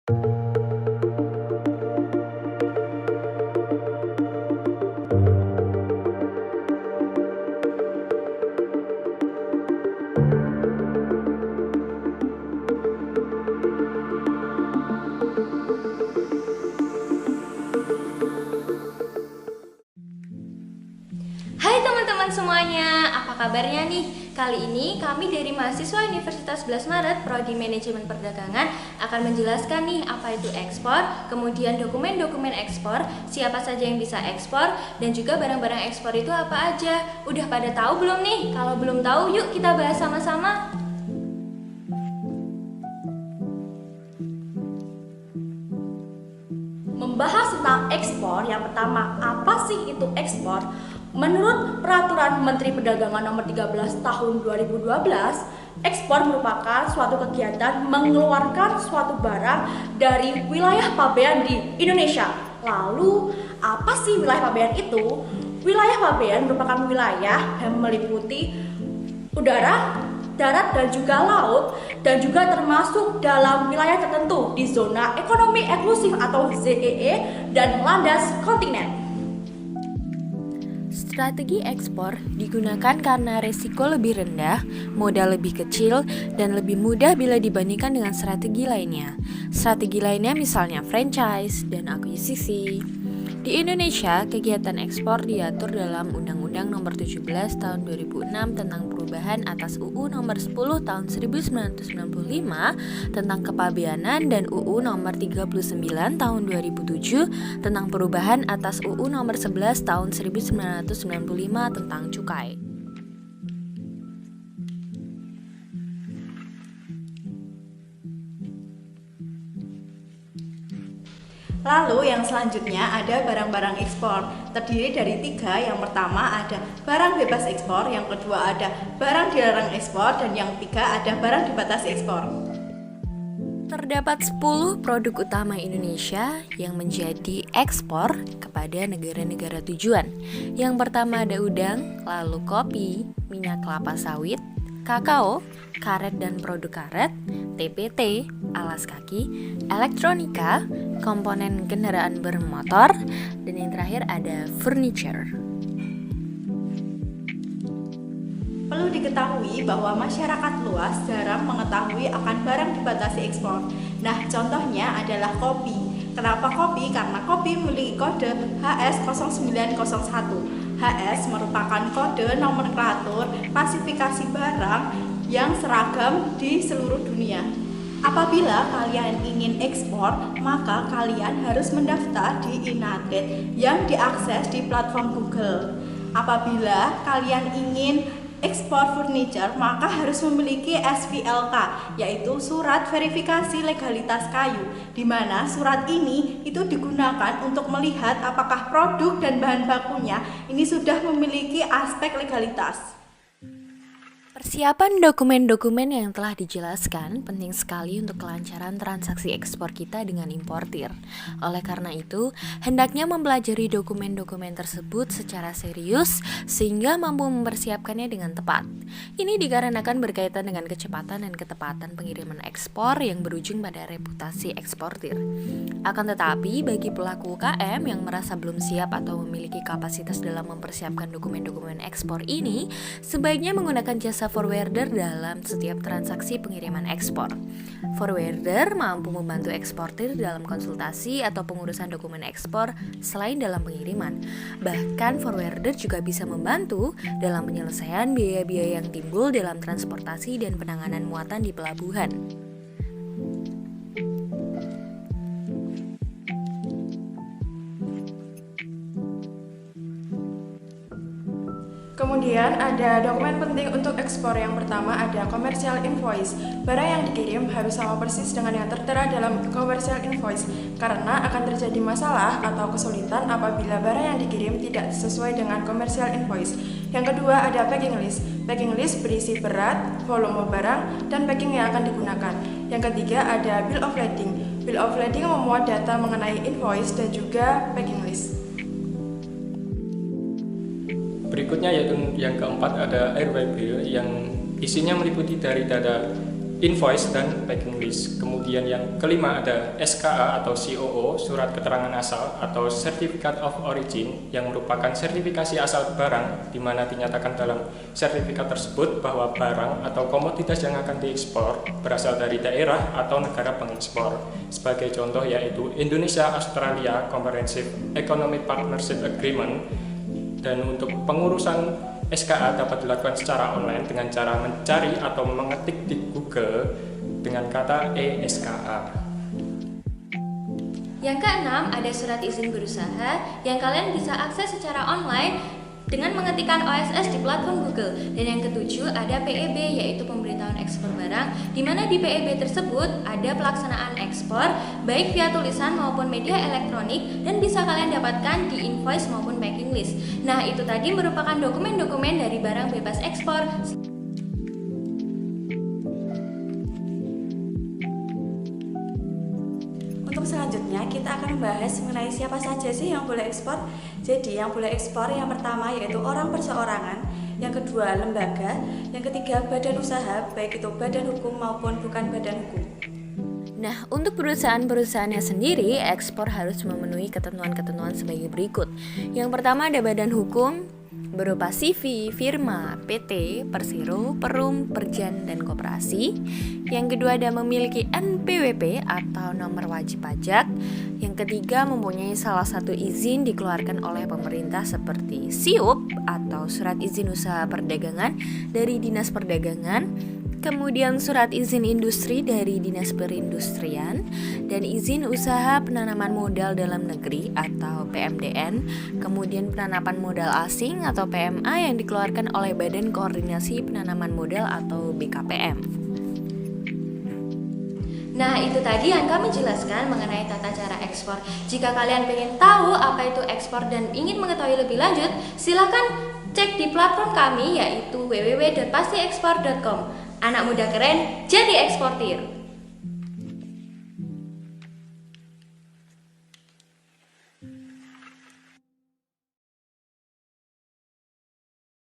Hai teman-teman semuanya, apa kabarnya nih? Kali ini kami dari mahasiswa Universitas 11 Maret Prodi Manajemen Perdagangan akan menjelaskan nih apa itu ekspor, kemudian dokumen-dokumen ekspor, siapa saja yang bisa ekspor, dan juga barang-barang ekspor itu apa aja. Udah pada tahu belum nih? Kalau belum tahu, yuk kita bahas sama-sama. Membahas tentang ekspor, yang pertama, apa sih itu ekspor? Menurut Peraturan Menteri Perdagangan Nomor 13 Tahun 2012, ekspor merupakan suatu kegiatan mengeluarkan suatu barang dari wilayah pabean di Indonesia. Lalu, apa sih wilayah pabean itu? Wilayah pabean merupakan wilayah yang meliputi udara, darat, dan juga laut, dan juga termasuk dalam wilayah tertentu di zona ekonomi eksklusif atau ZEE dan landas kontinen. Strategi ekspor digunakan karena resiko lebih rendah, modal lebih kecil, dan lebih mudah bila dibandingkan dengan strategi lainnya. Strategi lainnya misalnya franchise dan akuisisi. Di Indonesia, kegiatan ekspor diatur dalam Undang-Undang Nomor 17 Tahun 2006 tentang perubahan atas UU Nomor 10 Tahun 1995 tentang kepabeanan dan UU Nomor 39 Tahun 2007 tentang perubahan atas UU Nomor 11 Tahun 1995 tentang cukai. Lalu yang selanjutnya ada barang-barang ekspor, terdiri dari 3. Yang pertama ada barang bebas ekspor, yang kedua ada barang dilarang ekspor, dan yang 3 ada barang dibatasi ekspor. Terdapat 10 produk utama Indonesia yang menjadi ekspor kepada negara-negara tujuan. Yang pertama ada udang, lalu kopi, minyak kelapa sawit, kakao, karet dan produk karet, TPT, alas kaki, elektronika, komponen kendaraan bermotor, dan yang terakhir ada furniture. Perlu diketahui bahwa masyarakat luas jarang mengetahui akan barang dibatasi ekspor. Nah, contohnya adalah kopi. Kenapa kopi? Karena kopi memiliki kode HS0901. HS merupakan kode nomenklatur klasifikasi barang yang seragam di seluruh dunia. Apabila kalian ingin ekspor, maka kalian harus mendaftar di Inated yang diakses di platform Google. Apabila kalian ingin ekspor furniture, maka harus memiliki SVLK, yaitu Surat Verifikasi Legalitas Kayu, di mana surat ini itu digunakan untuk melihat apakah produk dan bahan bakunya ini sudah memiliki aspek legalitas. Persiapan dokumen-dokumen yang telah dijelaskan penting sekali untuk kelancaran transaksi ekspor kita dengan importir. Oleh karena itu, hendaknya mempelajari dokumen-dokumen tersebut secara serius sehingga mampu mempersiapkannya dengan tepat. Ini dikarenakan berkaitan dengan kecepatan dan ketepatan pengiriman ekspor yang berujung pada reputasi eksportir. Akan tetapi, bagi pelaku UKM yang merasa belum siap atau memiliki kapasitas dalam mempersiapkan dokumen-dokumen ekspor ini, sebaiknya menggunakan jasa forwarder dalam setiap transaksi pengiriman ekspor. Forwarder mampu membantu eksportir dalam konsultasi atau pengurusan dokumen ekspor selain dalam pengiriman. Bahkan forwarder juga bisa membantu dalam penyelesaian biaya-biaya yang timbul dalam transportasi dan penanganan muatan di pelabuhan. Kemudian ada dokumen penting untuk ekspor. Yang pertama ada commercial invoice. Barang yang dikirim harus sama persis dengan yang tertera dalam commercial invoice, karena akan terjadi masalah atau kesulitan apabila barang yang dikirim tidak sesuai dengan commercial invoice. Yang kedua ada packing list. Packing list berisi berat, volume barang, dan packing yang akan digunakan. Yang ketiga ada bill of lading. Bill of lading memuat data mengenai invoice dan juga packing list. Berikutnya yaitu yang keempat ada airway bill yang isinya meliputi dari data invoice dan packing list. Kemudian yang kelima ada SKA atau COO, surat keterangan asal atau Certificate of Origin, yang merupakan sertifikasi asal barang di mana dinyatakan dalam sertifikat tersebut bahwa barang atau komoditas yang akan diekspor berasal dari daerah atau negara pengekspor. Sebagai contoh yaitu Indonesia-Australia Comprehensive Economic Partnership Agreement. Dan untuk pengurusan SKA dapat dilakukan secara online dengan cara mencari atau mengetik di Google dengan kata e-SKA. Yang keenam ada surat izin berusaha yang kalian bisa akses secara online dengan mengetikkan OSS di platform Google. Dan yang ketujuh ada PEB, yaitu pemberitahuan ekspor barang, di mana di PEB tersebut ada pelaksanaan ekspor baik via tulisan maupun media elektronik dan bisa kalian dapatkan di invoice maupun packing list. Nah, itu tadi merupakan dokumen-dokumen dari barang bebas ekspor. Untuk selanjutnya kita akan membahas mengenai siapa saja sih yang boleh ekspor. Jadi yang boleh ekspor yang pertama yaitu orang perseorangan, yang kedua lembaga, yang ketiga badan usaha, baik itu badan hukum maupun bukan badan hukum. Nah, untuk perusahaan-perusahaannya sendiri, ekspor harus memenuhi ketentuan-ketentuan sebagai berikut. Yang pertama ada badan hukum berupa CV, firma, PT, Persero, Perum, Perjan, dan Koperasi. Yang kedua ada memiliki NPWP atau nomor wajib pajak. Yang ketiga mempunyai salah satu izin dikeluarkan oleh pemerintah seperti SIUP atau Surat Izin Usaha Perdagangan dari Dinas Perdagangan. Kemudian surat izin industri dari Dinas Perindustrian dan izin usaha penanaman modal dalam negeri atau PMDN, kemudian penanaman modal asing atau PMA yang dikeluarkan oleh Badan Koordinasi Penanaman Modal atau BKPM. Nah, itu tadi yang kami jelaskan mengenai tata cara ekspor. Jika kalian ingin tahu apa itu ekspor dan ingin mengetahui lebih lanjut, silakan cek di platform kami yaitu www.pastiekspor.com. Anak muda keren jadi eksportir.